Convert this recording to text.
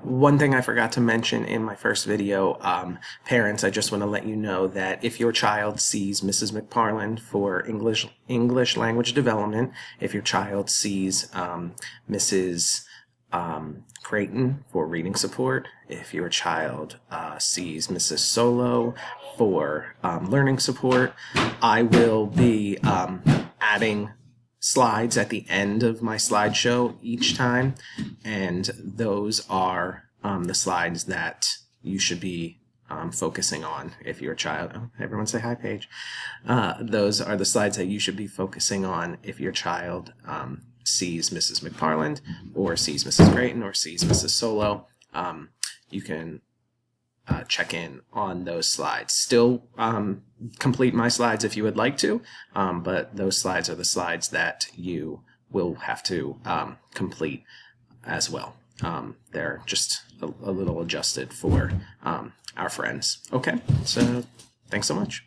One thing I forgot to mention in my first video, parents, I just want to let you know that if your child sees Mrs. McParland for English language development, if your child sees Mrs. Creighton for reading support, if your child sees Mrs. Solo for learning support, I will be adding slides at the end of my slideshow each time, and those are the slides that you should be focusing on if your child, oh, everyone say hi, Paige. Those are the slides that you should be focusing on if your child sees Mrs. McParland or sees Mrs. Creighton or sees Mrs. Solo. You can check in on those slides. Still complete my slides if you would like to, but those slides are the slides that you will have to complete as well. They're just a little adjusted for our friends. Okay, so thanks so much.